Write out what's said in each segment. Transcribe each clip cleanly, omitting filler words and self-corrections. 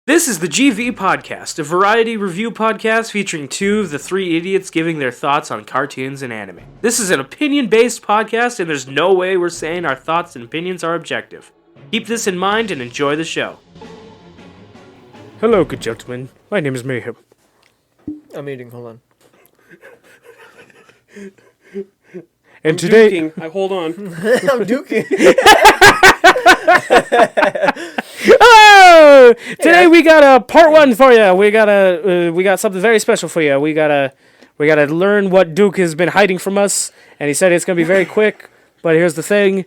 This is the GV Podcast, a variety review podcast featuring two of the three idiots giving their thoughts on cartoons and anime. This is an opinion-based podcast, and there's no way we're saying our thoughts and opinions are objective. Keep this in mind and enjoy the show. Hello, good gentlemen. My name is Mayhem. I'm eating, hold on. And today... Duking. Hold on. I'm duking. Oh! Today we got a part one for you. We got something very special for you. We gotta learn what Duke has been hiding from us, and he said it's gonna be very quick. But here's the thing: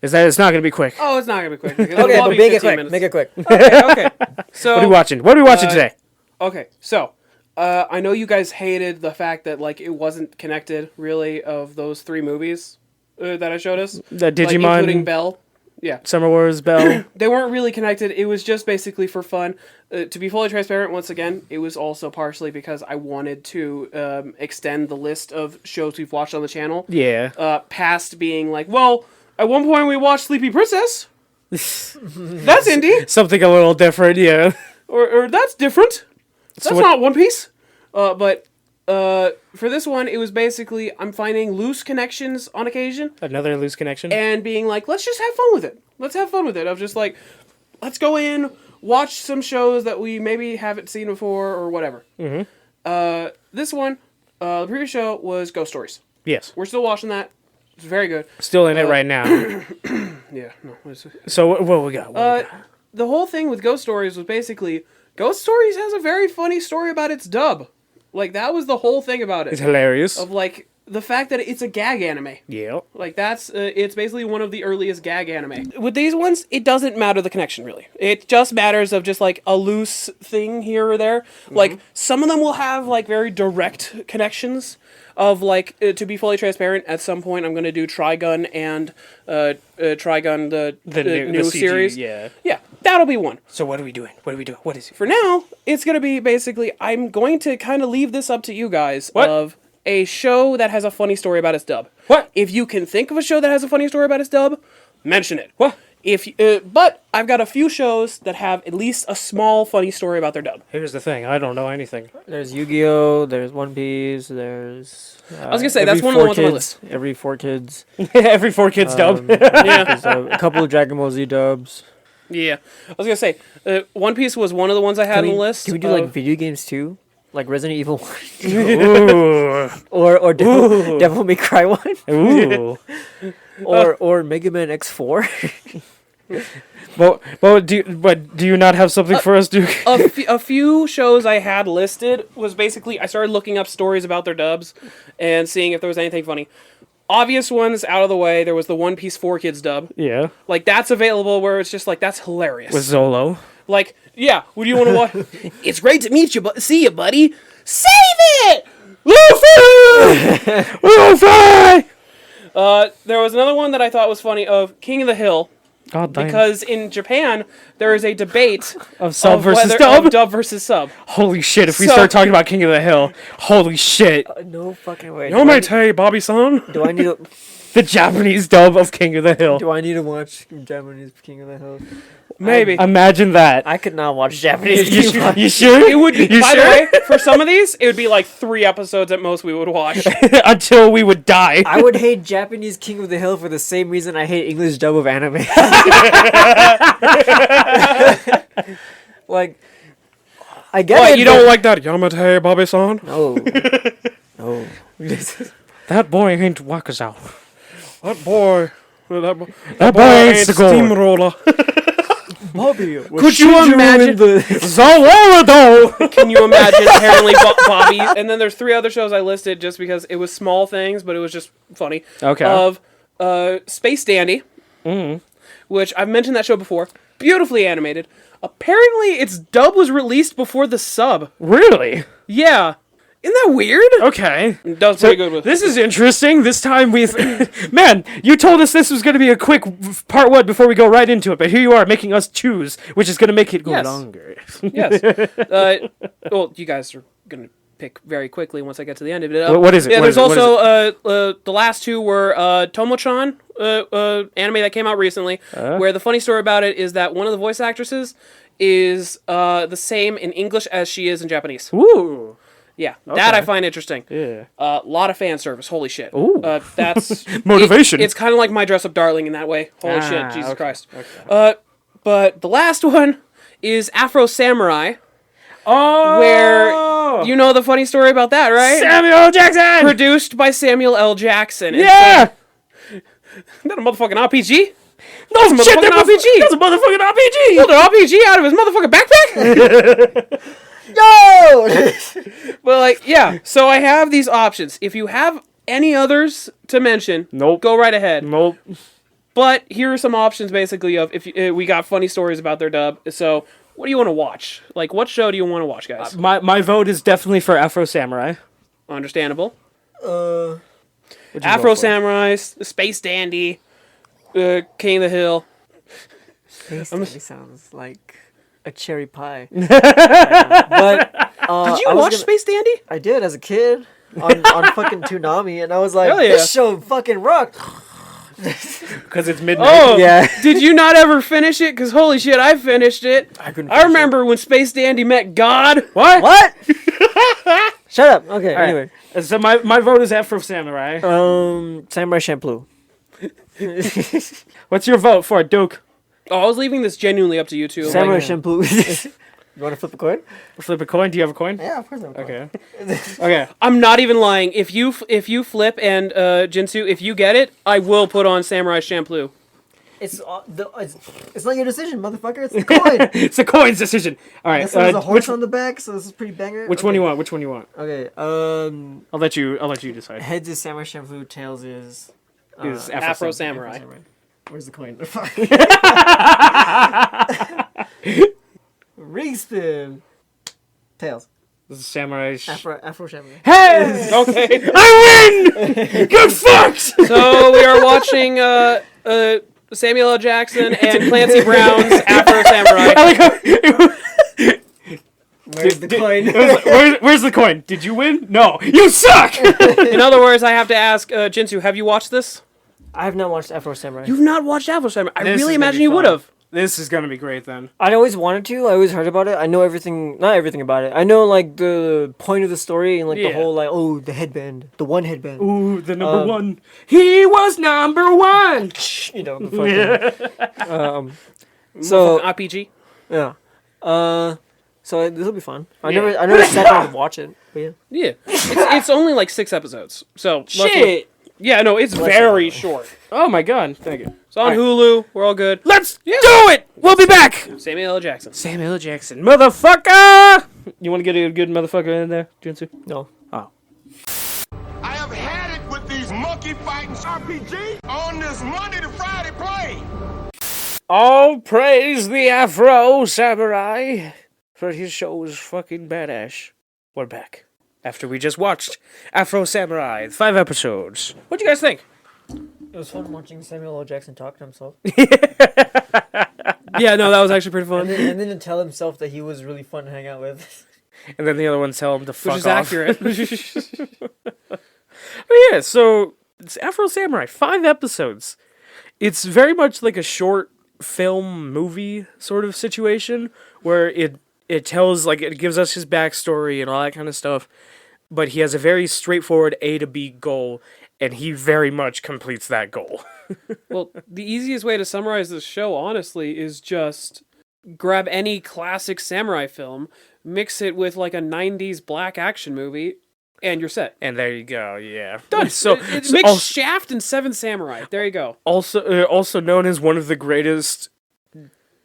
is that it's not gonna be quick. Oh, it's not gonna be quick. Okay, but make it quick. Minutes. Make it quick. Okay. So What are we watching? What are we watching today? Okay, so I know you guys hated the fact that it wasn't connected really of those three movies that I showed us. The Digimon, including Bell. Yeah. Summer Wars, Bell. They weren't really connected. It was just basically for fun. To be fully transparent, once again, it was also partially because I wanted to extend the list of shows we've watched on the channel. Yeah. Past being at one point we watched Sleepy Princess. That's indie. Something a little different, yeah. Or that's different. That's not One Piece. But for this one, it was basically I'm finding loose connections on occasion. Another loose connection. And being let's just have fun with it. Let's have fun with it. Of just let's go in, watch some shows that we maybe haven't seen before or whatever. Mm-hmm. This one, the previous show was Ghost Stories. Yes. We're still watching that. It's very good. Still in it right now. Yeah. No. So what we got? The whole thing with Ghost Stories was basically Ghost Stories has a very funny story about its dub. That was the whole thing about it. It's hilarious. Of the fact that it's a gag anime. Yeah. That's it's basically one of the earliest gag anime. With these ones, it doesn't matter the connection really. It just matters of just a loose thing here or there. Mm-hmm. Some of them will have very direct connections. Of to be fully transparent, at some point I'm going to do Trigun and Trigun the new CG, series. Yeah. Yeah, that'll be one. So what are we doing? What is it? For now, it's going to be basically I'm going to kind of leave this up to you guys. What? Of a show that has a funny story about its dub. What? If you can think of a show that has a funny story about its dub, mention it. What? But I've got a few shows that have at least a small funny story about their dub. Here's the thing. I don't know anything. There's Yu-Gi-Oh! There's One Piece. There's. I was gonna say that's one of the ones on my list. Every 4Kids. Every 4Kids dub. Yeah. There's a couple of Dragon Ball Z dubs. Yeah. I was gonna say One Piece was one of the ones I had on the list. Can we do video games too? Like Resident Evil 1? Ooh. or Devil May Cry 1? Ooh. or Mega Man X4? Do you not have something for us, Duke? A few shows I had listed was basically I started looking up stories about their dubs and seeing if there was anything funny. Obvious ones out of the way. There was the One Piece 4Kids dub. Yeah. That's available where it's just that's hilarious. With Zolo. Yeah, what do you want to watch? It's great to meet you, see you, buddy. Save it! Luffy! Luffy! There was another one that I thought was funny of King of the Hill. God damn. Because in Japan, there is a debate of sub versus dub? Of dub versus sub. Holy shit, if we start talking about King of the Hill, holy shit. No fucking way. Yomete, Bobby-san. Do I need to... The Japanese dub of King of the Hill. Do I need to watch Japanese King of the Hill? Maybe. Imagine that. I could not watch Japanese King of the Hill. You sure? It would be. By the way, for some of these, it would be 3 episodes at most we would watch. Until we would die. I would hate Japanese King of the Hill for the same reason I hate English dub of anime. I get What, it. you don't like that Yamate Bobby-san? No. No. That boy ain't Wakazawa. That boy ain't steamroller. Bobby, could you imagine Zolorado? Can you imagine apparently Bobby? And then there's 3 other shows I listed just because it was small things, but it was just funny. Okay. Of Space Dandy, which I've mentioned that show before. Beautifully animated. Apparently, its dub was released before the sub. Really? Yeah. Isn't that weird? Okay. It does pretty good with this is interesting. This time we've... Man, you told us this was going to be a quick part 1 before we go right into it, but here you are making us choose, which is going to make it go longer. Yes. Well, you guys are going to pick very quickly once I get to the end of it. What is it? Yeah, What there's is it? also the last 2 were Tomo-chan, anime that came out recently, where the funny story about it is that one of the voice actresses is the same in English as she is in Japanese. Ooh. Yeah, that I find interesting. Yeah. A lot of fan service. Holy shit. Ooh. That's Motivation. It's kind of like My Dress Up Darling in that way. Holy shit, Jesus okay, Christ. okay. But the last one is Afro Samurai, Oh! where you know the funny story about that, right? Samuel L. Jackson! Produced by Samuel L. Jackson. Yeah! Isn't that a motherfucking RPG? No That's a shit, motherfucking RPG! That's a motherfucking RPG! Pulled an RPG out of his motherfucking backpack? Yo! But like, yeah. So I have these options. If you have any others to mention, Nope. go right ahead. Nope. But here are some options, basically, of if we got funny stories about their dub. So, what do you want to watch? Like, what show do you want to watch, guys? My vote is definitely for Afro Samurai. Understandable. What'd you Afro vote for? Samurai, Space Dandy, King of the Hill. Space Dandy sounds like a cherry pie. But Did you watch Space Dandy? I did as a kid on fucking Toonami, and I was like, Hell yeah. this show fucking rocked. Because it's midnight. Oh, Yeah. Did you not ever finish it? Because holy shit, I finished it. I couldn't. I remember when Space Dandy met God. What? What? Shut up. Okay. All right. Anyway, So my vote is Afro Samurai. Samurai Champloo. What's your vote for it, Duke? Oh, I was leaving this genuinely up to you two. Samurai Like, Champloo. You want to flip a coin? Flip a coin. Do you have a coin? Yeah, of course I have a coin. Okay. Okay. I'm not even lying. If you flip and Jinsu, if you get it, I will put on Samurai Champloo. It's not your decision, motherfucker. It's the coin. It's the coin's decision. All right. This one has a horse on the back, so this is pretty banger. Which one do you want? Which one do you want? Okay. I'll let you decide. Heads is Samurai Champloo. Tails is Afro Samurai. Where's the coin? Ring spin. Tails. This is Samurai. Afro Samurai. Hey! Okay. I win! Good fucks! So we are watching Samuel L. Jackson and Clancy Brown's Afro Samurai. I like how Where's the coin? where's the coin? Did you win? No. You suck! In other words, I have to ask Jinsu, have you watched this? I have not watched Afro Samurai. You've not watched Afro Samurai. I This really is gonna imagine be you fun. would have. This is gonna be great then. I always wanted to. I always heard about it. I know everything. Not everything about it. I know like the point of the story and like the Yeah. whole like the headband, the one headband. Ooh, the number one. He was number one! You know. The fucking, so RPG. yeah. So this will be fun. I never sat down to watch it. But yeah. Yeah. It's only like 6 episodes. So Shit! yeah, no, it's very short. Oh my god, thank you. It's on Alright. Hulu. We're all good. Let's do it! We'll be back! Samuel L. Jackson. Samuel L. Jackson. Motherfucker! You want to get a good motherfucker in there, Jinsu? No. Oh. I have had it with these monkey fighting RPG on this Monday to Friday play. All praise the Afro Samurai for his show's fucking badass. We're back. After we just watched Afro Samurai, 5 episodes. What'd you guys think? It was fun watching Samuel L. Jackson talk to himself. Yeah, no, that was actually pretty fun. and then to tell himself that he was really fun to hang out with. And then the other ones tell him to fuck Which is off. accurate. But yeah, so it's Afro Samurai, 5 episodes. It's very much like a short film movie sort of situation where it tells, like, it gives us his backstory and all that kind of stuff, but he has a very straightforward A to B goal, and he very much completes that goal. Well, the easiest way to summarize this show, honestly, is just grab any classic samurai film, mix it with like a 90s black action movie, and you're set. And there you go, yeah. Done. So, It mix Shaft and Seven Samurai. There you go. also known as one of the greatest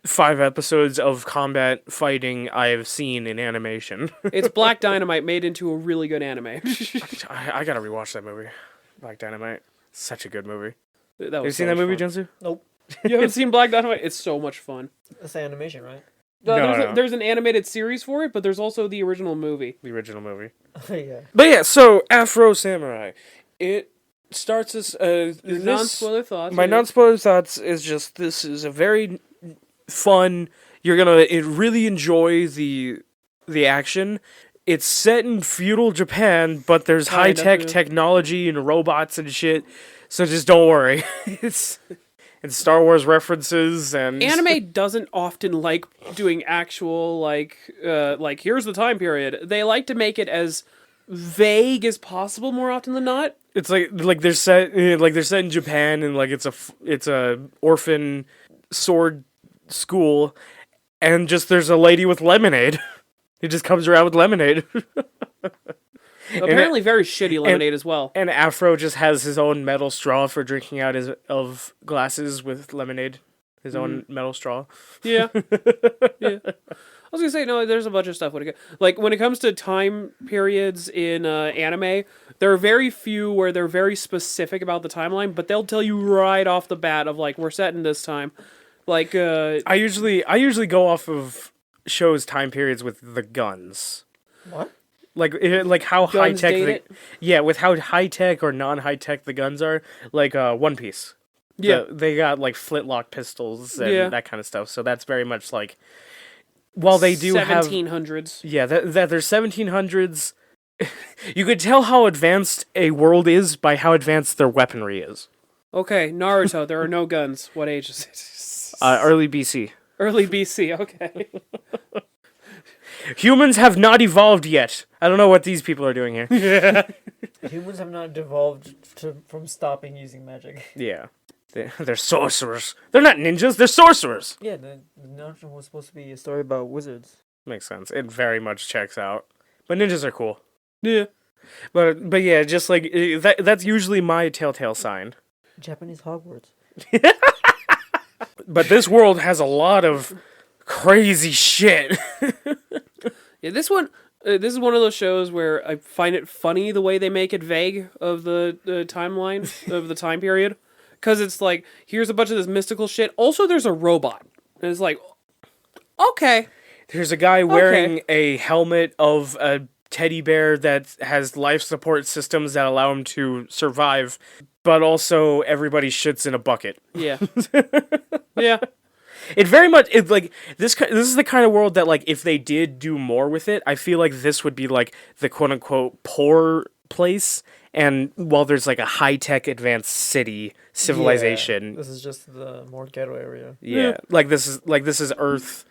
5 episodes of combat fighting I have seen in animation. It's Black Dynamite made into a really good anime. I gotta rewatch that movie. Black Dynamite. Such a good movie. That Have you was seen so that movie, much Jinsu? Nope. fun. You haven't seen Black Dynamite? It's so much fun. That's animation, right? No. There's an animated series for it, but there's also the original movie. The original movie. Yeah. But yeah, so Afro Samurai. It starts as Non-spoiler thoughts. My non-spoiler thoughts is just this is a very fun. You're gonna really enjoy the action. It's set in feudal Japan, but there's high-tech yeah. technology and robots and shit. So just don't worry. and Star Wars references and Anime doesn't often like doing actual like here's the time period. They like to make it as vague as possible more often than not. It's like they're set in Japan, and like it's a orphan sword school, and just there's a lady with lemonade. It just comes around with lemonade. Apparently very shitty lemonade as well. And Afro just has his own metal straw for drinking out of glasses with lemonade. His own metal straw. Yeah. Yeah. I was gonna say, no, there's a bunch of stuff. When it comes to time periods in anime, there are very few where they're very specific about the timeline, but they'll tell you right off the bat of like, we're set in this time. Like, I usually go off of shows time periods with the guns. What? Like how high Guns tech date it? yeah, with how high tech or non high tech the guns are, like One Piece. Yeah. They got like flintlock pistols and Yeah. that kind of stuff. So that's very much like, while they do have 1700s. yeah, that they're 1700s. You could tell how advanced a world is by how advanced their weaponry is. Okay, Naruto, there are no guns. What age is it? Early BC. Early BC, okay. Humans have not evolved yet. I don't know what these people are doing here. Humans have not devolved from stopping using magic. Yeah. They're sorcerers. They're not ninjas, they're sorcerers. Yeah, the Naruto was supposed to be a story about wizards. Makes sense. It very much checks out. But ninjas are cool. Yeah. But yeah, just like that's usually my telltale sign. Japanese Hogwarts. But this world has a lot of crazy shit. Yeah, this is one of those shows where I find it funny the way they make it vague of the timeline of the time period. Because it's like, here's a bunch of this mystical shit. Also, there's a robot. And it's like, okay. There's a guy wearing a helmet of a teddy bear that has life support systems that allow him to survive, but also everybody shits in a bucket. Yeah. Yeah. It very much like this is the kind of world that like if they did do more with it, I feel like this would be like the quote unquote poor place, and while there's like a high tech advanced city civilization. Yeah, this is just the more ghetto area. Yeah. Like this is Earth.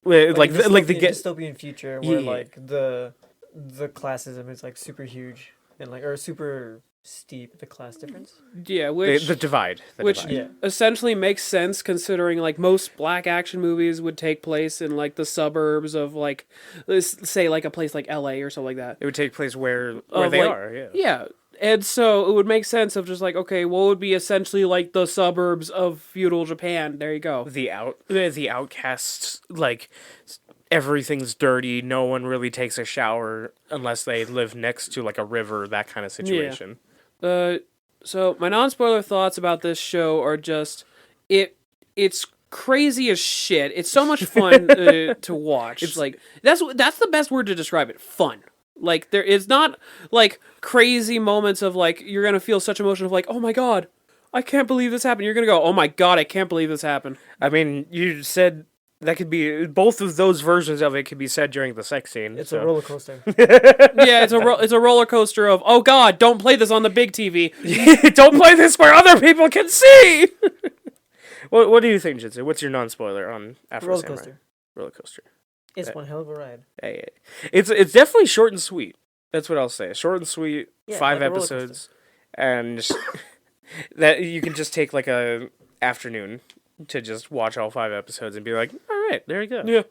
Like the dystopian future where Yeah. like the classism is like super huge and like or super steep, the class difference. Yeah, which the divide. Yeah. essentially makes sense considering like most black action movies would take place in like the suburbs of like, let's say like a place like LA or something like that. It would take place where Of, they like- are. Yeah. Yeah. And so it would make sense of just like, okay, what would be essentially like the suburbs of feudal Japan? There you go. The outcasts, like everything's dirty. No one really takes a shower unless they live next to like a river. That kind of situation. So my non-spoiler thoughts about this show are just it's crazy as shit. It's so much fun to watch. It's like that's the best word to describe it. Fun. Like there is not like crazy moments of like you're gonna feel such emotion of like, oh my god, I can't believe this happened. You're gonna go, oh my god, I can't believe this happened. I mean, you said that could be both of those versions of it could be said during the sex scene. It's so. a roller coaster. Yeah, it's a roller coaster of oh god, don't play this on the big TV. Don't play this where other people can see. What do you think, Jitsu? What's your non-spoiler on Afro Roller Samurai? coaster. Roller coaster. It's one hell of a ride. Hey. It's definitely short and sweet. That's what I'll say. Short and sweet. Yeah, 5 like a roller episodes, and just, that you can just take like a afternoon to just watch all 5 episodes and be like, all right, there you go. Yeah.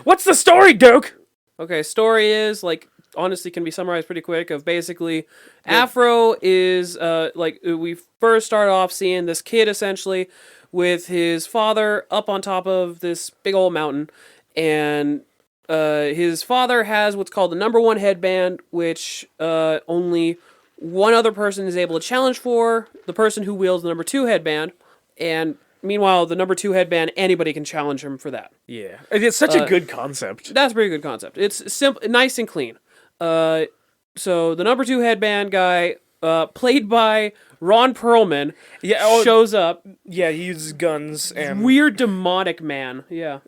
What's the story, Duke? Okay, story is like honestly can be summarized pretty quick of basically Afro is like we first start off seeing this kid essentially with his father up on top of this big old mountain, and his father has what's called the number 1 headband, which only one other person is able to challenge for, the person who wields the number 2 headband, and meanwhile the number 2 headband, anybody can challenge him for that. Yeah. It's such a good concept. That's a pretty good concept. It's simple, nice and clean. So the number 2 headband guy, played by Ron Perlman, shows up. Yeah, he uses guns and... Weird demonic man. Yeah.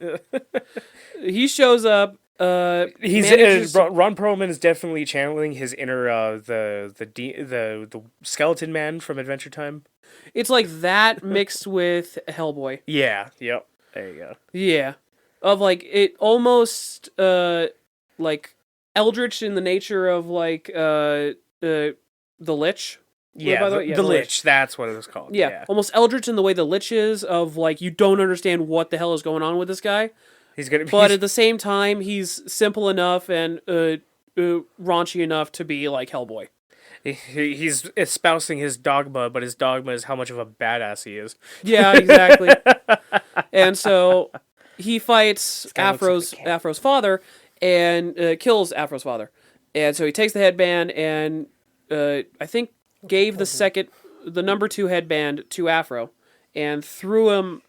He shows up Ron Perlman is definitely channeling his inner the skeleton man from Adventure Time. It's like that mixed with Hellboy. Yeah. Yep. There you go. Yeah, of like it almost like eldritch in the nature of like the Lich. Yeah, the Lich. That's what it was called. Yeah, almost eldritch in the way the Lich is, of like you don't understand what the hell is going on with this guy. But at the same time, he's simple enough and raunchy enough to be like Hellboy. He's espousing his dogma, but his dogma is how much of a badass he is. Yeah, exactly. And so he fights Afro's father and kills Afro's father. And so he takes the headband and I think gave the number 2 headband to Afro and threw him,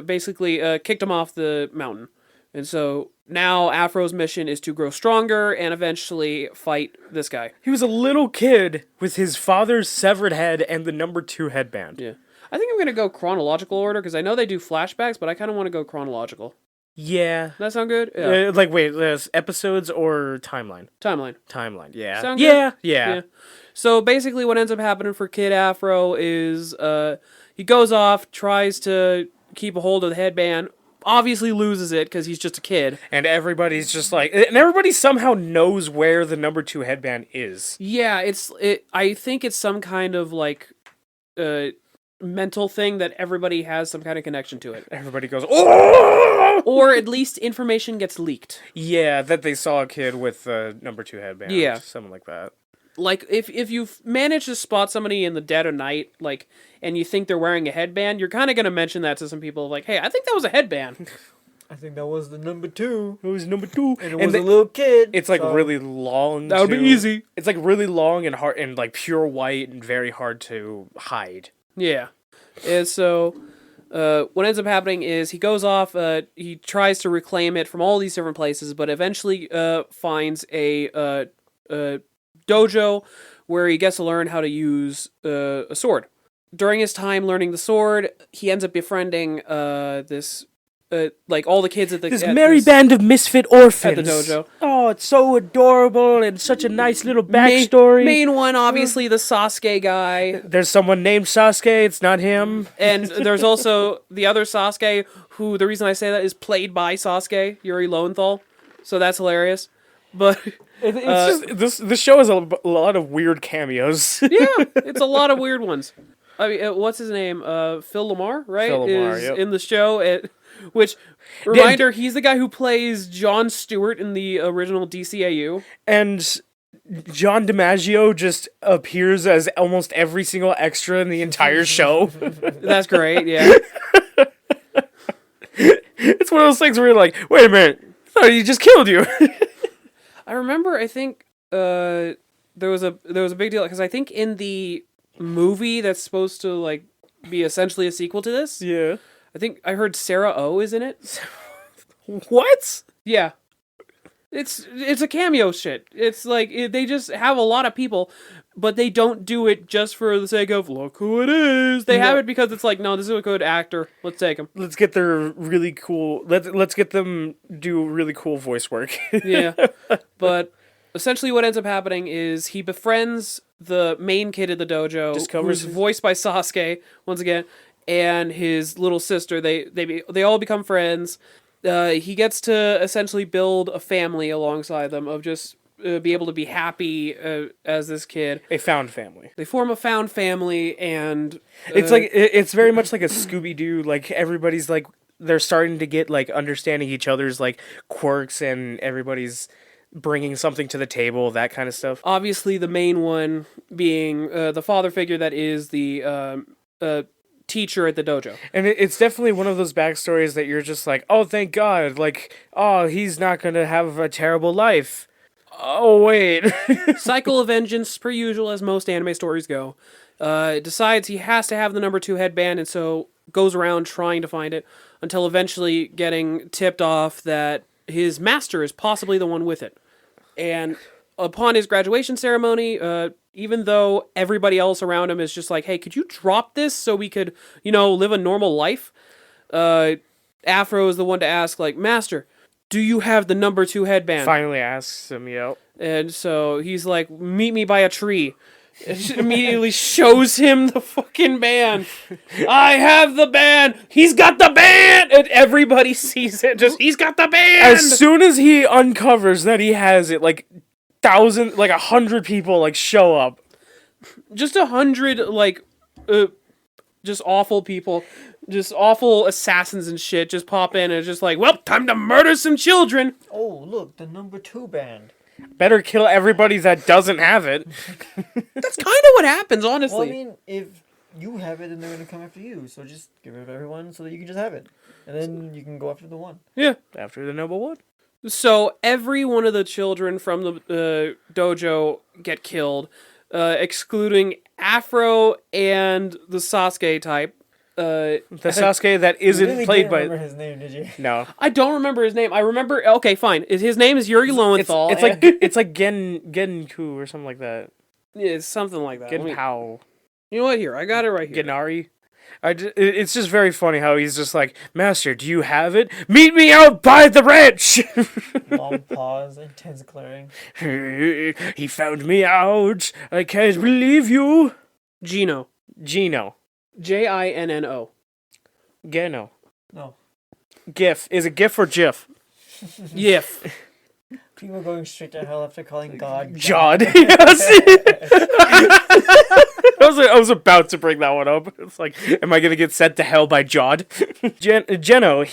basically kicked him off the mountain. And so now Afro's mission is to grow stronger and eventually fight this guy. He was a little kid with his father's severed head and the number 2 headband. Yeah. I think I'm going to go chronological order because I know they do flashbacks, but I kind of want to go chronological. Yeah. Does that sound good? Yeah. Episodes or timeline? Timeline, yeah. Sound good? Yeah. So basically what ends up happening for Kid Afro is he goes off, tries to keep a hold of the headband, obviously loses it because he's just a kid. And everybody's just like... And everybody somehow knows where the number 2 headband is. Yeah, I think it's some kind of like... mental thing that everybody has some kind of connection to it. Everybody goes, oh! Or at least information gets leaked. Yeah, that they saw a kid with the number 2 headband. Yeah. Something like that. Like, if you've managed to spot somebody in the dead of night, like, and you think they're wearing a headband, you're kind of going to mention that to some people, like, hey, I think that was a headband. I think that was the number 2. It was number 2. And it was a little kid. It's like really long. That would be easy. It's like really long and hard and like pure white and very hard to hide. Yeah. And so what ends up happening is he goes off, he tries to reclaim it from all these different places, but eventually finds a dojo where he gets to learn how to use a sword. During his time learning the sword, he ends up befriending this... like all the kids at this merry band of misfit orphans at the dojo. Oh, it's so adorable and such a nice little backstory. Main one, obviously, the Sasuke guy. There's someone named Sasuke. It's not him. And there's also the other Sasuke, who the reason I say that is played by Sasuke, Yuri Lowenthal. So that's hilarious. But it's just this show has a lot of weird cameos. Yeah, it's a lot of weird ones. I mean, what's his name? Phil Lamar, right? Phil Lamar, is yep. in the show. Which, reminder, he's the guy who plays Jon Stewart in the original DCAU. And John DiMaggio just appears as almost every single extra in the entire show. That's great, yeah. It's one of those things where you're like, wait a minute, I thought he just killed you. I remember, I think, there was a big deal, because I think in the movie that's supposed to, like, be essentially a sequel to this... Yeah. I think I heard Sarah Oh is in it. What? Yeah. It's a cameo shit. It's like, they just have a lot of people, but they don't do it just for the sake of, look who it is. They have it because it's like, no, this is a good actor. Let's take him. Let's get their really cool, let's get them do really cool voice work. Yeah. But essentially what ends up happening is he befriends the main kid at the dojo, who's voiced by Sasuke, once again, and his little sister. They all become friends. He gets to essentially build a family alongside them of just be able to be happy as this kid. A found family. They form a found family, and it's very much like a Scooby-Doo. Like everybody's like they're starting to get like understanding each other's like quirks, and everybody's bringing something to the table, that kind of stuff. Obviously, the main one being the father figure that is the teacher at the dojo. And it's definitely one of those backstories that you're just like, oh, thank God. Like, oh, he's not going to have a terrible life. Oh, wait. Cycle of vengeance, per usual, as most anime stories go. Decides he has to have the number 2 headband, and so goes around trying to find it, until eventually getting tipped off that his master is possibly the one with it. And upon his graduation ceremony, even though everybody else around him is just like, hey, could you drop this so we could, live a normal life? Afro is the one to ask, like, Master, do you have the number 2 headband? Finally asks him, yep. And so he's like, meet me by a tree. It immediately shows him the fucking band. I have the band. He's got the band, and everybody sees it. He's got the band. As soon as he uncovers that he has it, 100 people show up. Just 100 just awful people, just awful assassins and shit. Just pop in and it's just like, well, time to murder some children. Oh, look, the number 2 band. Better kill everybody that doesn't have it. That's kind of what happens, honestly. Well, I mean, if you have it, then they're gonna come after you. So just get rid of everyone so that you can just have it, and then you can go after the one. Yeah, after the number 1. So every one of the children from the dojo get killed, excluding Afro and the Sasuke type. The Sasuke that isn't you really played didn't by. remember his name, did you? No, I don't remember his name. I remember. Okay, fine. His name is Yuri Lowenthal. It's like Genku or something like that. Yeah, it's something like that. Genpao. You know what? Here, I got it right here. Genari. It's just very funny how he's just like, Master, do you have it? Meet me out by the ranch! Long pause, intense glaring. He found me out. I can't believe you. Gino. Gino. Jinno. Geno. No. GIF. Is it GIF or GIF? Yif. People going straight to hell after calling God. Jod. I was about to bring that one up. It's like, am I gonna get sent to hell by Jod? Geno,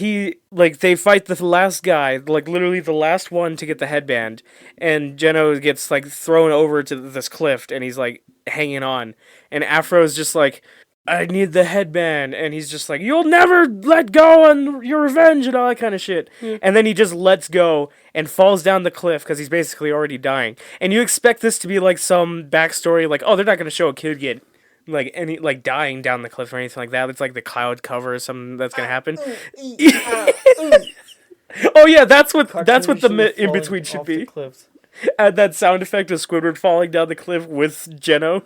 they fight the last guy, literally the last one to get the headband, and Geno gets thrown over to this cliff, and he's hanging on, and Afro's just like, I need the headband, and he's just like, you'll never let go on your revenge and all that kind of shit. And then he just lets go and falls down the cliff because he's basically already dying. And you expect this to be some backstory, oh, they're not going to show a kid get dying down the cliff or anything like that. It's the cloud cover or something that's going to happen. Oh yeah, that's what the in between should be. Add that sound effect of Squidward falling down the cliff with Geno.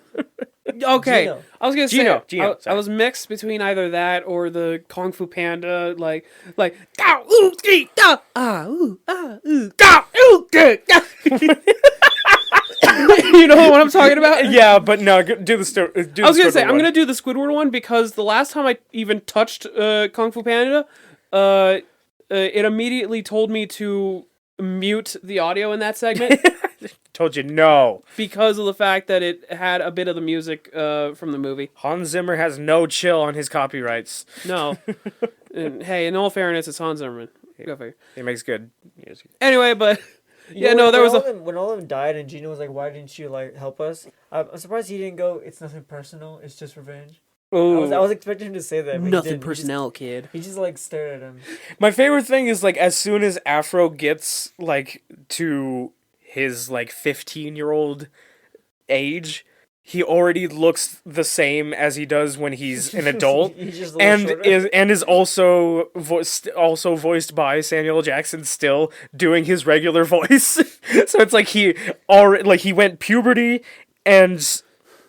Okay, Gino. I was gonna say Gino, I was mixed between either that or the Kung Fu Panda, you know what I'm talking about? Yeah, but no, do the story. I was gonna say I'm gonna do the Squidward one because the last time I even touched Kung Fu Panda, it immediately told me to mute the audio in that segment. Told you no. Because of the fact that it had a bit of the music from the movie. Hans Zimmer has no chill on his copyrights. No. And, hey, in all fairness, it's Hans Zimmer. Go figure. He makes good music. Anyway, but... When all of them died and Gino was like, why didn't you help us? I'm surprised he didn't go, it's nothing personal, it's just revenge. I was expecting him to say that. But nothing personnel, kid. He just stared at him. My favorite thing is as soon as Afro gets to his 15-year-old age, he already looks the same as he does when he's an adult. He's just is also voiced by Samuel Jackson, still doing his regular voice. So it's he already he went puberty and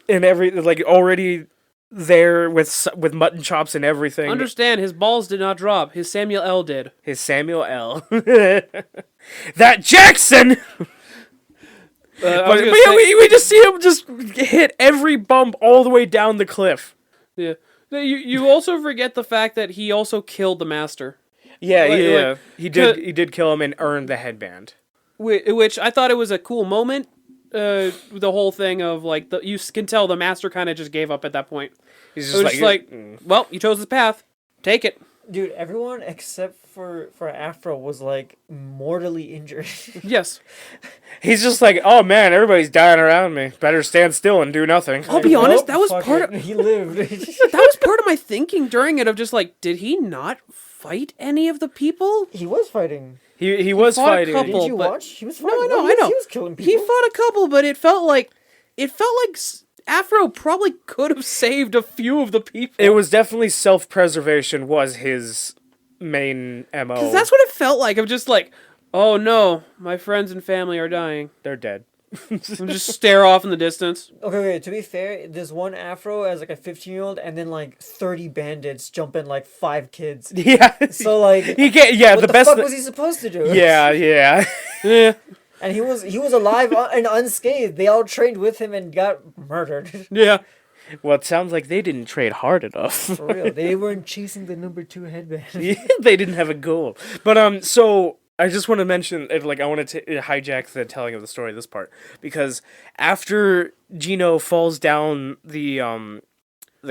every already there with mutton chops and everything. Understand, his balls did not drop. His Samuel L did. His Samuel L. That Jackson. But yeah, we just see him just hit every bump all the way down the cliff. Yeah. You also forget the fact that he also killed the master. Yeah, he did kill him and earned the headband. Which I thought it was a cool moment. The whole thing of you can tell the master kind of just gave up at that point. He's just well, you chose this path. Take it. Dude, everyone except for Afro was mortally injured. Yes. He's just oh man, everybody's dying around me. Better stand still and do nothing. I'll be honest, that was part of he lived. that was part of my thinking during it of just did he not fight any of the people? He was fighting. He was fighting. Couple, Did you watch? He was fighting. No, I know. He was killing people. He fought a couple, but it felt like Afro probably could have saved a few of the people. It was definitely self-preservation was his main MO. Because that's what it felt like. Of just oh no, my friends and family are dying. They're dead. And just stare off in the distance. Okay, to be fair, there's one Afro as like a 15-year-old, and then like 30 bandits jumping like 5 kids. Yeah. So like, he can't. Yeah, what the the best. fuck was he supposed to do? Yeah. Yeah. And he was alive and unscathed. They all trained with him and got murdered. Yeah. Well, it sounds like they didn't trade hard enough. For real, they weren't chasing the number 2 headband. They didn't have a goal. But so I just want to mention, like, I want to hijack the telling of the story, this part, because after Gino falls down the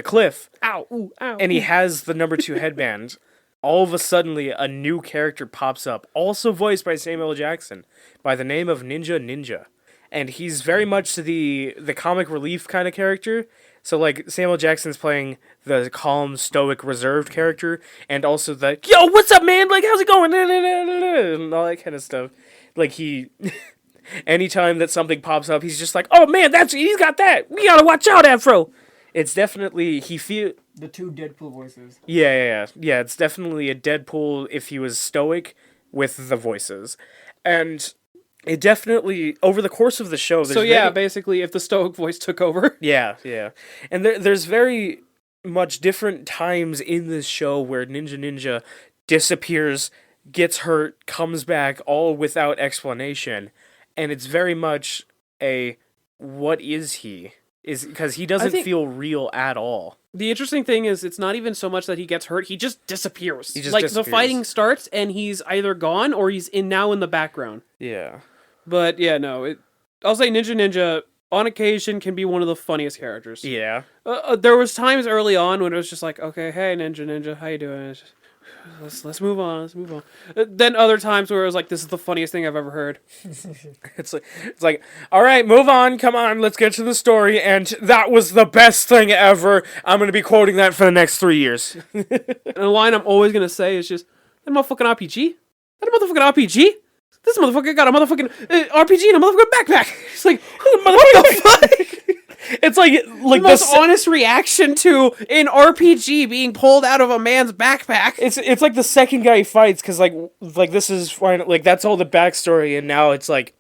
cliff, Ow. and he has the number 2 headband, all of a sudden a new character pops up, also voiced by Samuel L. Jackson, by the name of Ninja. And he's very much the comic relief kind of character. So, like, Samuel Jackson's playing the calm, stoic, reserved character, and also the, yo, what's up, man? Like, how's it going? And all that kind of stuff. Like, anytime that something pops up, he's just like, oh, man, he's got that. We gotta watch out, Afro. It's definitely, The 2 Deadpool voices. Yeah, it's definitely a Deadpool if he was stoic with the voices. And it definitely, over the course of the show... So yeah, basically, if the stoic voice took over. Yeah. And there's very much different times in this show where Ninja disappears, gets hurt, comes back, all without explanation. And it's very much what is he? Because he doesn't feel real at all. The interesting thing is, it's not even so much that he gets hurt, he just disappears. Disappears. The fighting starts, and he's either gone, or he's now in the background. Yeah. But, yeah, no. I'll say Ninja, on occasion, can be one of the funniest characters. Yeah. There was times early on when it was just like, okay, hey, Ninja, how you doing? Let's move on. Then other times where it was like, this is the funniest thing I've ever heard. It's like, all right, move on, come on, let's get to the story, and that was the best thing ever. I'm going to be quoting that for the next 3 years. And the line I'm always going to say is just, that motherfucking RPG? This motherfucker got a motherfucking RPG and a motherfucking backpack. It's like, what the fuck? It's like the most honest reaction to an RPG being pulled out of a man's backpack. It's like the second guy he fights, because like this is fine, like that's all the backstory, and now it's like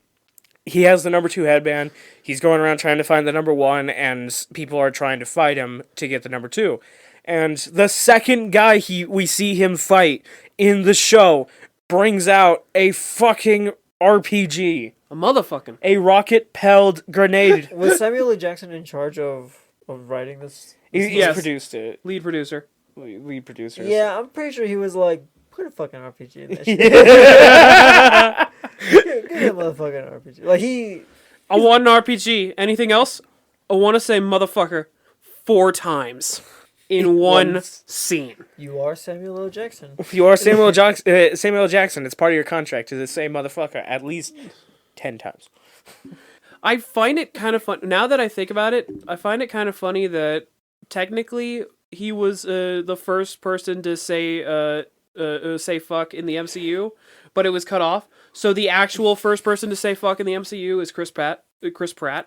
he has the number 2 headband. He's going around trying to find the number 1, and people are trying to fight him to get the number 2. And the second guy we see him fight in the show brings out a fucking RPG. A motherfucking. A rocket-propelled grenade. Was Samuel L. Jackson in charge of writing this? He produced it. Lead producer. Lead producers. Yeah, I'm pretty sure he was like, put a fucking RPG in that shit. Give me a motherfucking RPG. Like, I want an RPG. Anything else? I want to say motherfucker 4 times. In one scene. You are Samuel L. Jackson. You are Samuel L. Jackson. It's part of your contract to say motherfucker at least 10 times. I find it kind of fun. Now that I think about it, I find it kind of funny that technically he was the first person to say fuck in the MCU, but it was cut off. So the actual first person to say fuck in the MCU is Chris Pratt.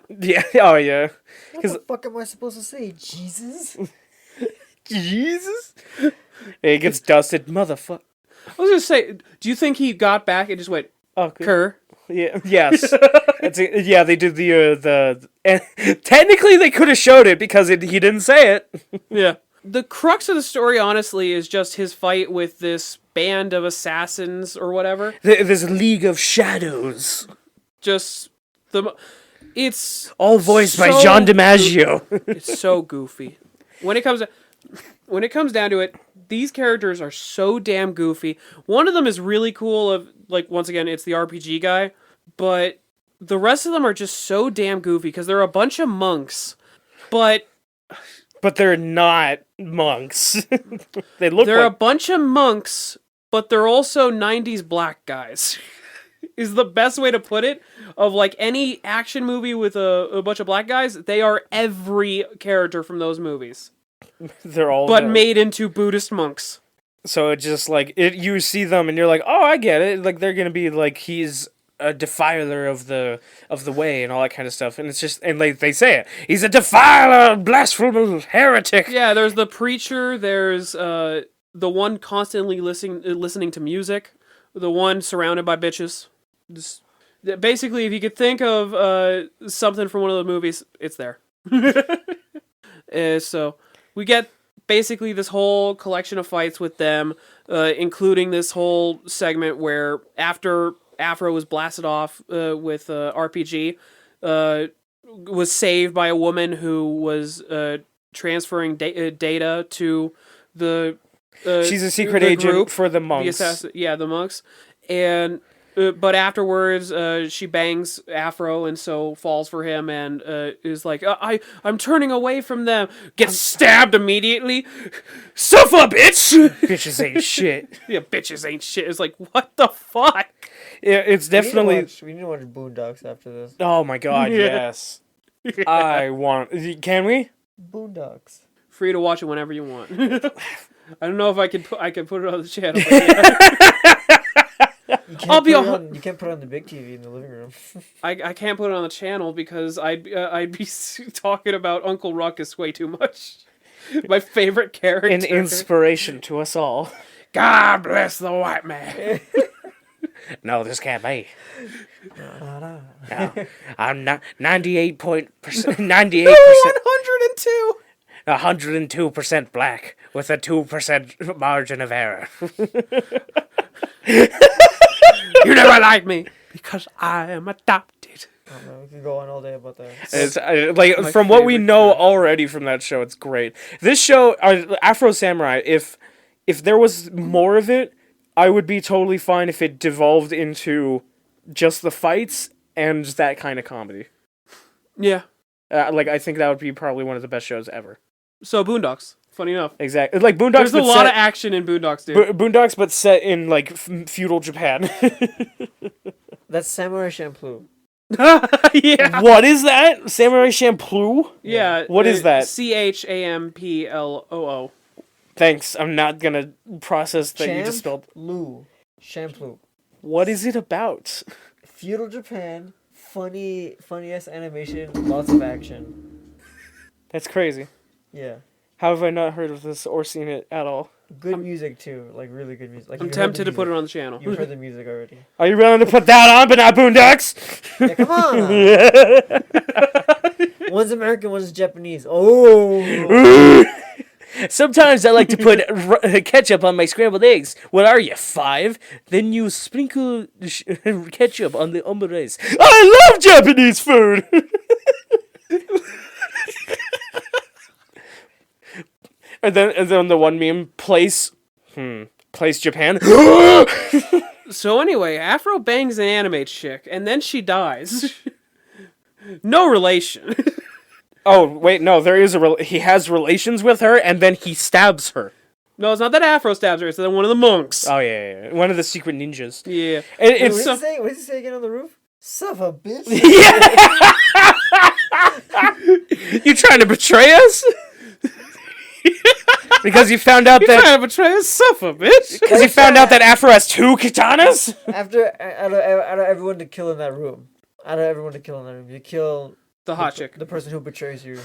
Yeah. Oh, yeah. What the fuck am I supposed to say? Jesus? Jesus? It gets dusted, motherfucker. I was gonna say, do you think he got back and just went, Kerr? Yeah. Yes. Yeah, they did the and technically they could have showed it because he didn't say it. Yeah. The crux of the story, honestly, is just his fight with this band of assassins or whatever. This League of Shadows. It's all voiced by John DiMaggio. It's so goofy. When it comes down to it, these characters are so damn goofy. One of them is really cool. Once again, it's the RPG guy, but the rest of them are just so damn goofy because they're a bunch of monks, but they're not monks. They're a bunch of monks, but they're also 90s black guys. Is the best way to put it. Of like any action movie with a bunch of black guys, they are every character from those movies. They're all made into Buddhist monks. So it just like you see them and you're like, oh, I get it. Like they're gonna be like he's a defiler of the way and all that kind of stuff. And it's just and like they say it, he's a defiler, blasphemous heretic. Yeah, there's the preacher. There's the one constantly listening to music. The one surrounded by bitches. Basically, if you could think of something from one of the movies, it's there. So we get basically this whole collection of fights with them, including this whole segment where after Afro was blasted off with RPG, was saved by a woman who was transferring data to the she's a secret agent group, for the monks. The monks. And but afterwards, she bangs Afro and so falls for him and is like, I'm turning away from them. Gets stabbed immediately. Suffer, bitch! Bitches ain't shit. Yeah, bitches ain't shit. It's like, what the fuck? Yeah, it's definitely... We need to watch Boondocks after this. Oh my god, yes. I want... Can we? Boondocks. Free to watch it whenever you want. I don't know if I can put it on the channel. You can't put it on the big TV in the living room. I can't put it on the channel because I'd be talking about Uncle Ruckus way too much. My favorite character. An inspiration to us all. God bless the white man. No, this can't be. No, I'm not 98%. 102. 102% black with a 2% margin of error. You never liked me because I am adopted. Oh, man, we could go on all day about that. It's from what we know already from that show, it's great. This show, Afro Samurai, if there was more of it, I would be totally fine if it devolved into just the fights and that kind of comedy. Yeah. I think that would be probably one of the best shows ever. So Boondocks, funny enough. Exactly. Like Boondocks. There's a lot of action in Boondocks, dude. Boondocks, but set in like feudal Japan. That's Samurai Champloo. Yeah. What is that? Samurai Champloo? Yeah. What is that? CHAMPLOO. Thanks. I'm not gonna process that you just spelled. Champloo. What is it about? Feudal Japan. Funny-ass animation. Lots of action. That's crazy. Yeah. How have I not heard of this or seen it at all? Good music too, like really good music. Like, I'm tempted to put it on the channel. You've heard the music already. Are you willing to put that on, but not Boondocks? Yeah, come on. One's American, one's Japanese. Oh. Sometimes I like to put ketchup on my scrambled eggs. What are you, 5? Then you sprinkle ketchup on the omelets. I love Japanese food! And then the one meme, place Japan. So anyway, Afro bangs an anime chick, and then she dies. No relation. Oh, wait, no, there is he has relations with her, and then he stabs her. No, it's not that Afro stabs her, it's that one of the monks. Oh, yeah. One of the secret ninjas. Yeah. What did he say again on the roof? Son of a bitch. Yeah! You trying to betray us? Because you found out You're trying to betray us, suffer, bitch. Because you found out that Afro has 2 katanas? Out of everyone to kill in that room. You kill... The hot chick. The person who betrays you.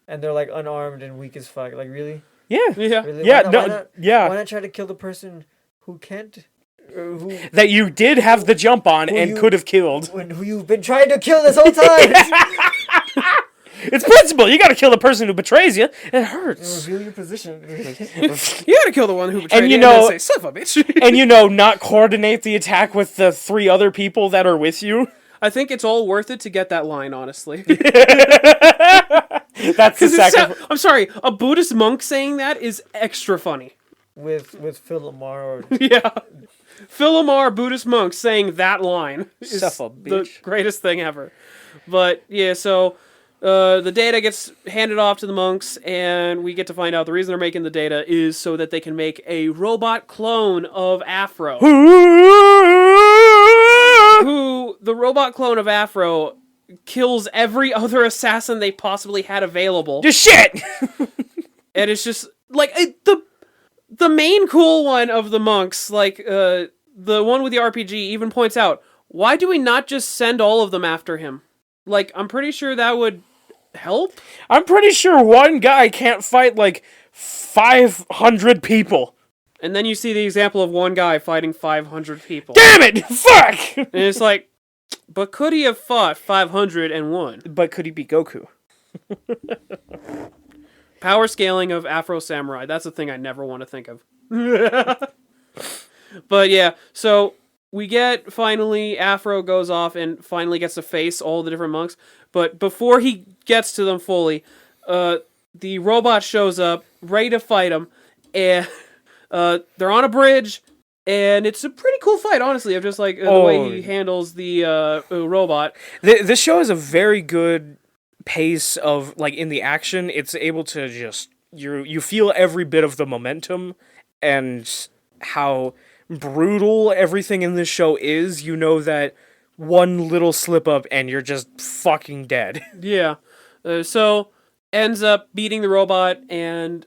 And they're like unarmed and weak as fuck. Like, really? Yeah. Really? Yeah, why not try to kill the person who can't... that you did have the jump on and could have killed. Who you've been trying to kill this whole time! It's principle. You gotta kill the person who betrays you. It hurts. Reveal your position. You gotta kill the one who betrayed you and then say, suffer, bitch. And not coordinate the attack with the 3 other people that are with you. I think it's all worth it to get that line, honestly. That's the sacrifice. I'm sorry, a Buddhist monk saying that is extra funny. With Phil Lamar. Yeah. Phil Lamar, Buddhist monk, saying that line is Suffer, the greatest thing ever. But, yeah, so... the data gets handed off to the monks, and we get to find out the reason they're making the data is so that they can make a robot clone of Afro. The robot clone of Afro kills every other assassin they possibly had available. Just shit! And it's just, like, the main cool one of the monks, like, the one with the RPG, even points out, why do we not just send all of them after him? Like, I'm pretty sure that would help. I'm pretty sure one guy can't fight, like, 500 people. And then you see the example of one guy fighting 500 people. Damn it! Fuck! And it's like, But could he have fought 501? But could he be Goku? Power scaling of Afro Samurai. That's a thing I never want to think of. But yeah, so we get, finally, Afro goes off and finally gets to face all the different monks. But before he gets to them fully, the robot shows up, ready to fight him. And they're on a bridge. And it's a pretty cool fight, honestly, of just, like, the way he handles the robot. This show has a very good pace of, like, in the action. It's able to just... You feel every bit of the momentum and how brutal everything in this show is. You know that one little slip-up and you're just fucking dead. Yeah. So, ends up beating the robot and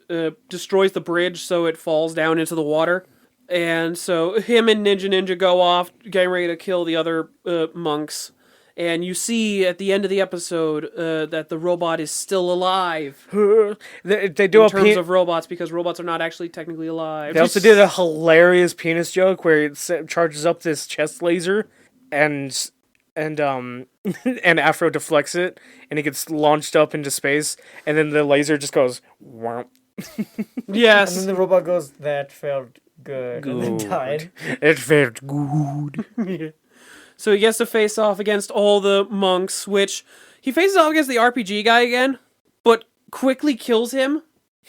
destroys the bridge so it falls down into the water. And so him and Ninja go off, getting ready to kill the other monks. And you see at the end of the episode that the robot is still alive. They do in terms of robots, because robots are not actually technically alive. They also did a hilarious penis joke where it charges up this chest laser, and Afro deflects it, and it gets launched up into space, and then the laser just goes. Womp. Yes. And then the robot goes, "That felt good," and then died. It felt good. Yeah. So he gets to face off against all the monks, which he faces off against the RPG guy again, but quickly kills him.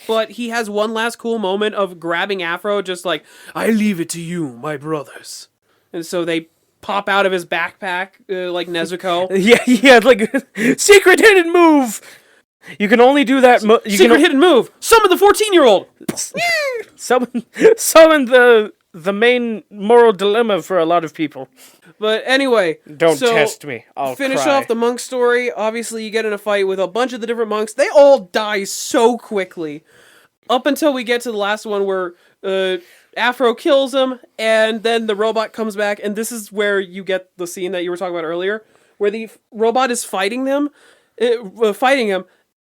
But he has one last cool moment of grabbing Afro, just like, "I leave it to you, my brothers." And so they pop out of his backpack, like Nezuko. Yeah, like, secret hidden move! You can only do that... Secret hidden move! Summon the 14-year-old! Summon the main moral dilemma for a lot of people. But anyway... Don't test me, I'll finish cry. off the monk story. Obviously, you get in a fight with a bunch of the different monks. They all die so quickly. Up until we get to the last one where Afro kills him, and then the robot comes back, and this is where you get the scene that you were talking about earlier, where the robot is fighting him,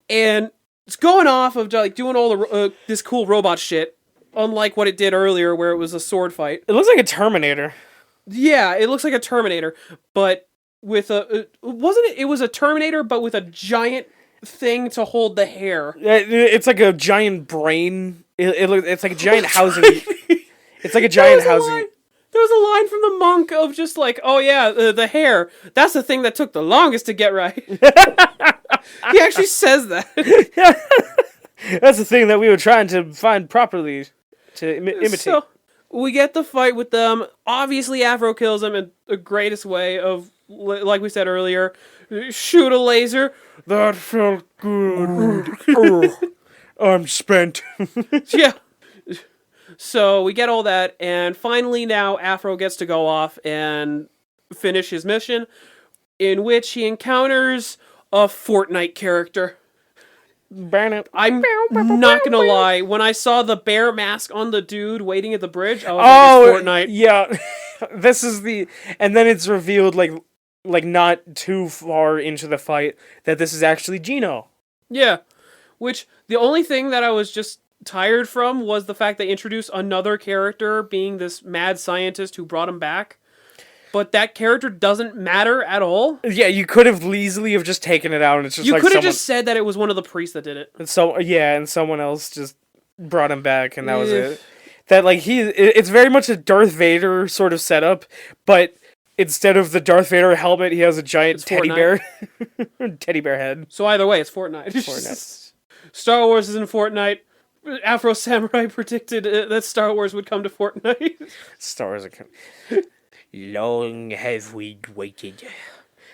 and it's going off of like doing all the this cool robot shit, unlike what it did earlier, where it was a sword fight. It looks like a Terminator. Yeah, it looks like a Terminator, but with a wasn't it? It was a Terminator, but with a giant thing to hold the hair. It's like a giant brain. It's like a giant housing. It's like a giant housing. There was a line from the monk of just like, "Oh yeah, the hair. That's the thing that took the longest to get right." He actually says that. That's the thing that we were trying to find properly to imitate. So, we get the fight with them. Obviously, Afro kills him in the greatest way of, like we said earlier, shoot a laser. That felt good. I'm spent. Yeah. So we get all that, and finally now Afro gets to go off and finish his mission, in which he encounters a Fortnite character. I'm not gonna lie, when I saw the bear mask on the dude waiting at the bridge, I was like, it's Fortnite. Yeah. This is and then it's revealed like not too far into the fight that this is actually Gino. Yeah. Which, the only thing that I was just tired from was the fact they introduced another character being this mad scientist who brought him back. But that character doesn't matter at all. Yeah, you could have easily have just taken it out, and it's just you could have just said that it was one of the priests that did it. And and someone else just brought him back, and that was it. That it's very much a Darth Vader sort of setup, but instead of the Darth Vader helmet, he has a giant teddy bear head. So either way, it's Fortnite. Star Wars is in Fortnite. Afro Samurai predicted that Star Wars would come to Fortnite. Star Wars would come. Long have we waited.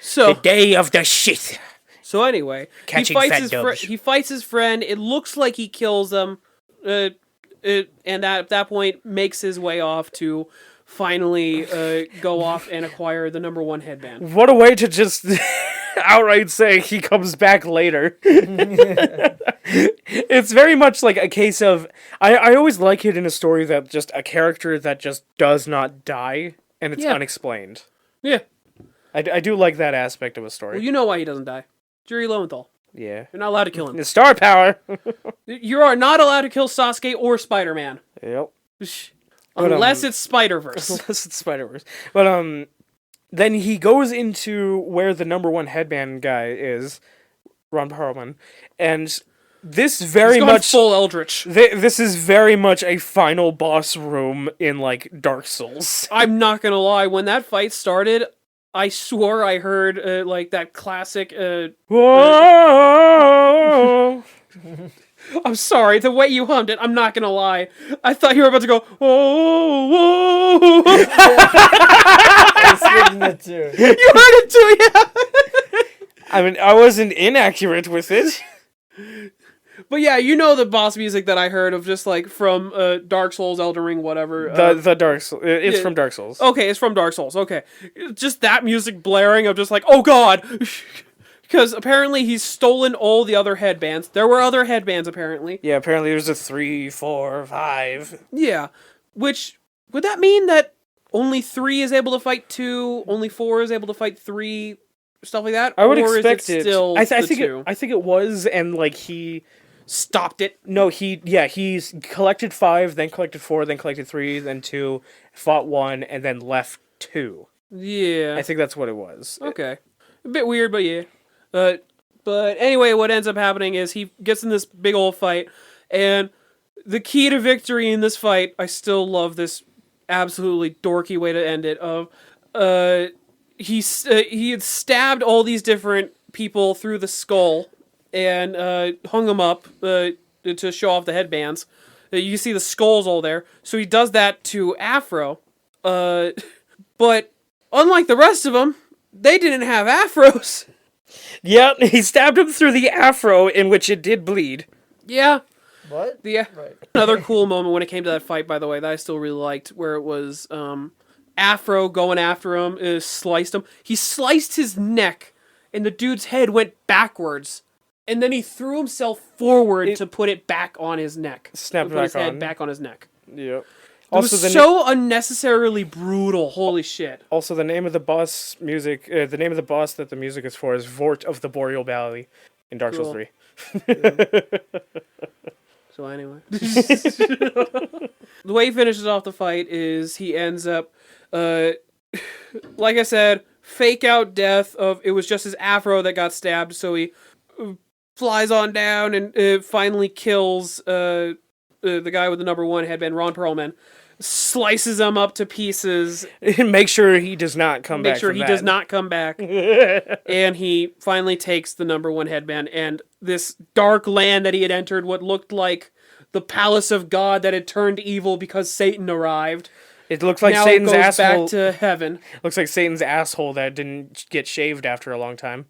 So the day of the shit. So anyway, he fights his friend. It looks like he kills him, and at that point makes his way off to finally go off and acquire the #1 headband. What a way to just outright say he comes back later. It's very much like a case of I always like it in a story that just a character that just does not die. And it's unexplained. Yeah. I do like that aspect of a story. Well, you know why he doesn't die. Jiri Lowenthal. Yeah. You're not allowed to kill him. The star power. You are not allowed to kill Sasuke or Spider-Man. Yep. Unless it's Spider-Verse. Unless it's Spider-Verse. But, then he goes into where the number one headband guy is, Ron Perlman, and this very much full Eldritch. This is very much a final boss room in like Dark Souls. I'm not gonna lie, when that fight started, I swore I heard like that classic. Whoa! I'm sorry, the way you hummed it, I'm not gonna lie. I thought you were about to go, oh, whoa. I was thinking that too. You heard it too, yeah. I mean, I wasn't inaccurate with it. But yeah, you know the boss music that I heard of just like from Dark Souls, Elden Ring, whatever. The Dark Souls. It's from Dark Souls. Okay, it's from Dark Souls. Okay. Just that music blaring of just like, oh god! Because apparently he's stolen all the other headbands. There were other headbands, apparently. Yeah, apparently there's a 3, 4, 5. Yeah. Which, would that mean that only 3 is able to fight 2, only 4 is able to fight 3, stuff like that? I would or expect is it. it. Still I think two? I think it was, and like he Stopped it. No, he's collected 5, then collected 4, then collected 3, then 2, fought 1, and then left 2. Yeah. I think that's what it was. Okay. A bit weird, but yeah. But anyway, what ends up happening is he gets in this big old fight, and the key to victory in this fight, I still love this absolutely dorky way to end it, of he had stabbed all these different people through the skull and hung them up to show off the headbands. You see the skulls all there. So he does that to Afro. But unlike the rest of them, they didn't have afros. Yeah, he stabbed him through the afro, in which it did bleed. Yeah. What? Yeah. Right. Another cool moment when it came to that fight, by the way, that I still really liked, where it was Afro going after him, sliced him. He sliced his neck, and the dude's head went backwards. And then he threw himself forward to put it back on his neck. Snapped put his back head on. back on his neck. Yep. It was so unnecessarily brutal. Holy shit. Also, the name of the boss music, the name of the boss that the music is for is Vort of the Boreal Valley in Dark Souls 3. So anyway. The way he finishes off the fight is he ends up, like I said, fake out death of, it was just his afro that got stabbed, so he flies on down and finally kills the guy with the number 1 headband, Ron Perlman, slices him up to pieces. Make sure he does not come back. Make sure from he that. does not come back. And he finally takes the number 1 headband, and this dark land that he had entered, what looked like the palace of God that had turned evil because Satan arrived. It looks like now Satan's it goes asshole. back to heaven. Looks like Satan's asshole that didn't get shaved after a long time.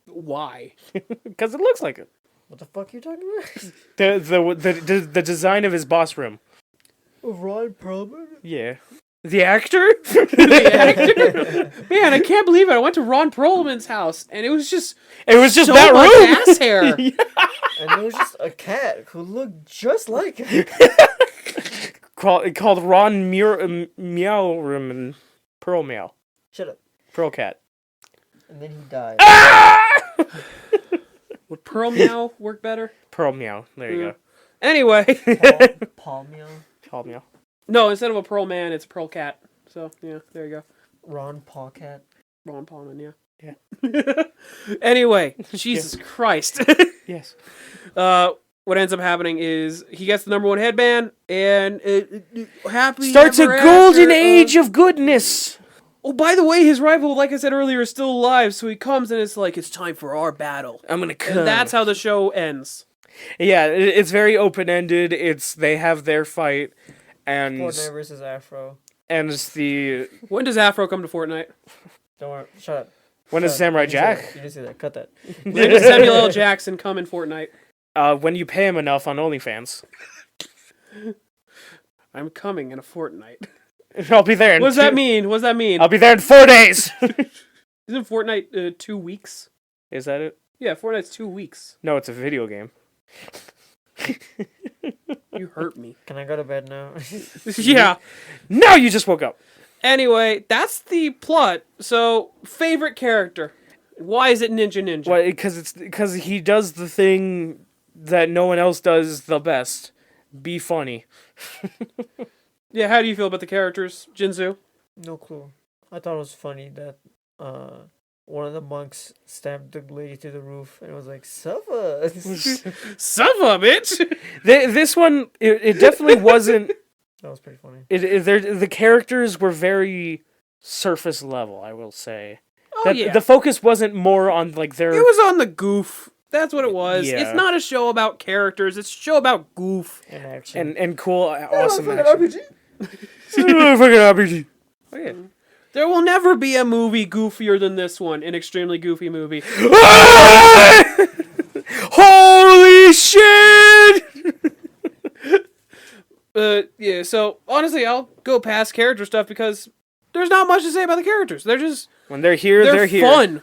Why? Because it looks like it. What the fuck are you talking about? The design of his boss room. Ron Perlman? Yeah. The actor? The actor? Man, I can't believe it. I went to Ron Perlman's house, and it was just so that much room. Ass hair. And there was just a cat who looked just like him. Called Ron Meow Room and Pearl Meow. Shut up. Pearl Cat. And then he died. Would Pearl Meow work better? Pearl Meow. There you go. Anyway. Paul Meow? Pearl Meow. No, instead of a Pearl Man, it's a Pearl Cat. So, yeah, there you go. Ron Paul Cat? Ron Perlman, yeah. Yeah. Anyway, Jesus Christ. Yes. What ends up happening is he gets the number 1 headband, and happy Starts a ever golden after, age of goodness. Oh, by the way, his rival, like I said earlier, is still alive, so he comes and it's like, it's time for our battle. I'm gonna come. And that's how the show ends. Yeah, it's very open-ended. They have their fight, and Fortnite versus Afro. and it's the When does Afro come to Fortnite? Don't worry. Shut up. when is Samurai You didn't say Jack? that. You didn't say that. Cut that. When does Samuel L. Jackson come in Fortnite? When you pay him enough on OnlyFans. I'm coming in a fortnight. I'll be there. What does that mean? What does that mean? I'll be there in 4 days. Isn't Fortnite 2 weeks? Is that it? Yeah, Fortnite's 2 weeks. No, it's a video game. You hurt me. Can I go to bed now? Yeah. No, you just woke up. Anyway, that's the plot. So, favorite character. Why is it Ninja? Well, because he does the thing that no one else does the best. Be funny. Yeah, how do you feel about the characters, Jinzu? No clue. I thought it was funny that one of the monks stabbed the lady through the roof, and it was like, Suffer! Suffer, bitch! This one, it definitely wasn't... That was pretty funny. The characters were very surface level, I will say. Oh, yeah. The focus wasn't more on, like, their... It was on the goof. That's what it was. Yeah. It's not a show about characters. It's a show about goof. And action. And cool, awesome fucking action. RPG. Fucking RPG. Oh, yeah. There will never be a movie goofier than this one. An extremely goofy movie. Holy shit! Yeah, so, honestly, I'll go past character stuff because there's not much to say about the characters. They're just... When they're here, they're here. fun.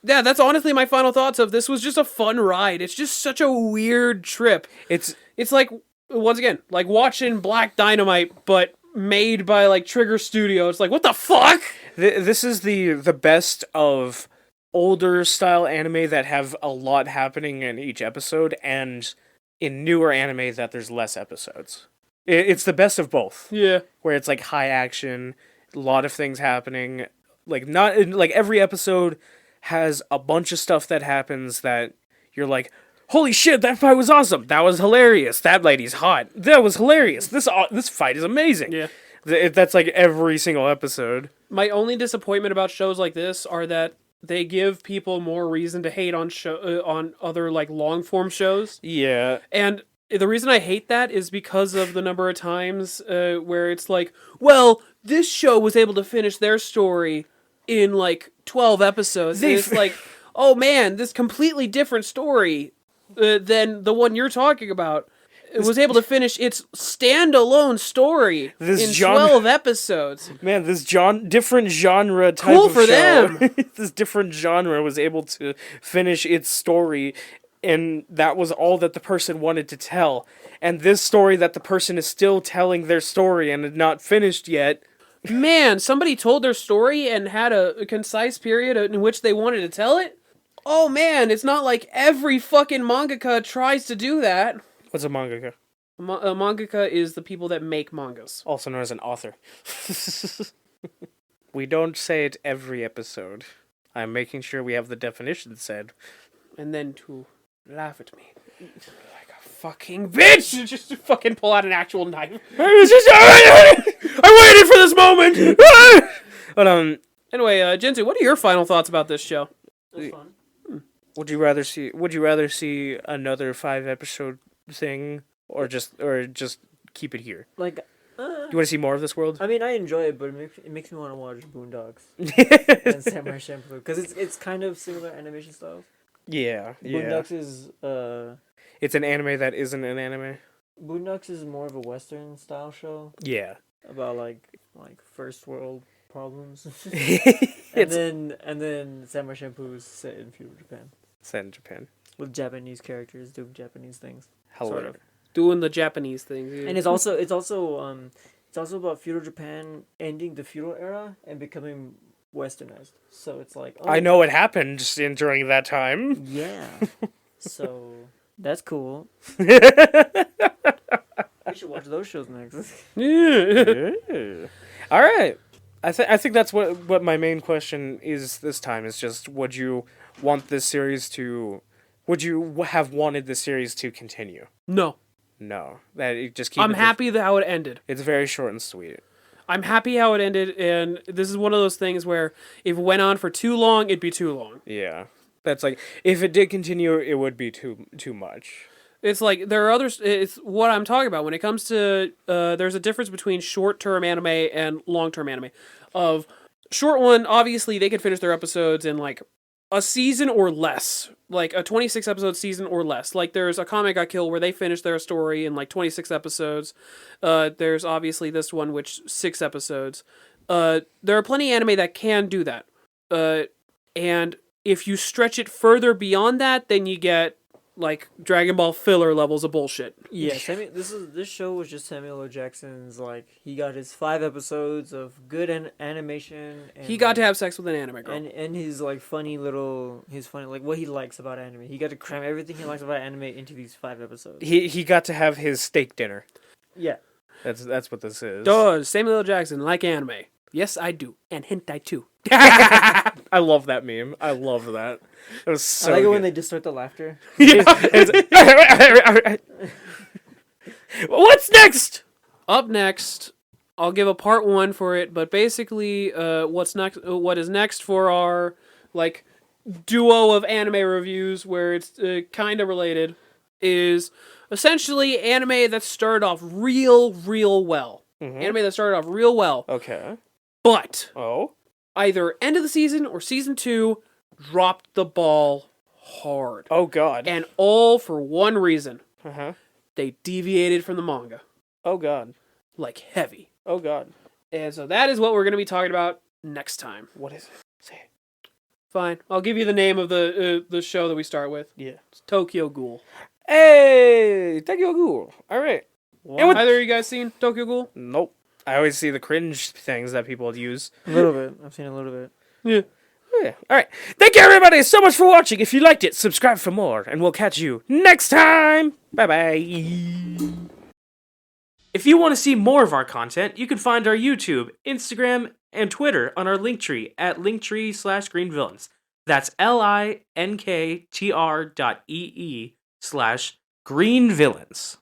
Yeah, that's honestly my final thoughts of this was just a fun ride. It's just such a weird trip. It's like, once again, like watching Black Dynamite, but made by, like, Trigger Studio. It's like, what the fuck? This is the best of older style anime that have a lot happening in each episode, and in newer anime that there's less episodes. It's the best of both. Yeah. Where it's like high action, a lot of things happening. Like not like every episode has a bunch of stuff that happens that you're like, holy shit, that fight was awesome. That was hilarious. That lady's hot. That was hilarious. This fight is amazing. Yeah. That's like every single episode. My only disappointment about shows like this are that they give people more reason to hate on on other like long form shows. Yeah. And the reason I hate that is because of the number of times where it's like, well, this show was able to finish their story in like 12 episodes. And it's like, oh man, this completely different story than the one you're talking about. It was able to finish its standalone story in 12 episodes. Man, this different genre type cool of for show. them. This different genre was able to finish its story, and that was all that the person wanted to tell. And this story that the person is still telling their story and not finished yet. Man, somebody told their story and had a concise period in which they wanted to tell it? Oh man, it's not like every fucking mangaka tries to do that. What's a mangaka? A mangaka is the people that make mangas. Also known as an author. We don't say it every episode. I'm making sure we have the definition said. And then to laugh at me. Like a fucking bitch! Just fucking pull out an actual knife. I waited for this moment! But, anyway, Jinsu, what are your final thoughts about this show? It was fun. Would you rather see another 5-episode thing, or just keep it here? Like, do you want to see more of this world? I mean, I enjoy it, but it makes me want to watch Boondocks and Samurai Champloo because it's kind of similar animation styles. Yeah. Boondocks is It's an anime that isn't an anime. Boondocks is more of a Western style show. Yeah. About like first world problems. and then Samurai Champloo is set in feudal Japan. Set in Japan. With Japanese characters doing Japanese things. Hello. Sort of. Doing the Japanese thing. Yeah. And it's also about feudal Japan ending the feudal era and becoming westernized. So it's like I know what happened during that time. Yeah. So that's cool. We should watch those shows next. Yeah. All right. I think that's what my main question is this time. Is just would you have wanted this series to continue? No. That it just keep. I'm happy how it ended. It's very short and sweet. I'm happy how it ended, and this is one of those things where if it went on for too long, it'd be too long. Yeah. That's like if it did continue, it would be too much. It's like there are others. It's what I'm talking about when it comes to. There's a difference between short-term anime and long-term anime. Of short one, obviously they could finish their episodes in like a season or less, like a 26-episode season or less. Like there's Akame ga Kill where they finished their story in like 26 episodes. There's obviously this one which 6 episodes. There are plenty of anime that can do that. And if you stretch it further beyond that, then you get like Dragon Ball filler levels of bullshit. Yeah, this show was just Samuel L. Jackson's he got his 5 episodes of good animation. And he got to have sex with an anime girl. And his funny what he likes about anime. He got to cram everything he likes about anime into these 5 episodes. He got to have his steak dinner. Yeah. That's what this is. Does Samuel L. Jackson like anime? Yes, I do. And hentai too. I love that meme. I love that. It was so I like it when good. they distort the laughter. What's next? Up next, I'll give a part 1 for it, but basically, what is next for our like duo of anime reviews, where it's kind of related, is essentially anime that started off real well. Anime that started off real well, Okay. but Oh. either end of the season or season 2 dropped the ball hard, Oh God. and all for one reason: Uh-huh. they deviated from the manga, Oh God. like heavy. Oh God. And so that is what we're going to be talking about next time. What is it? Say it. Fine, I'll give you the name of the show that we start with. Yeah. It's Tokyo Ghoul. Hey, Tokyo Ghoul. All right. Well, either of you guys seen Tokyo Ghoul? Nope. I always see the cringe things that people use. A little bit. I've seen a little bit. Yeah. Oh, yeah. All right. Thank you, everybody, so much for watching. If you liked it, subscribe for more, and we'll catch you next time. Bye-bye. If you want to see more of our content, you can find our YouTube, Instagram, and Twitter on our Linktree at linktr.ee/greenvillains. That's linktr.ee/greenvillains.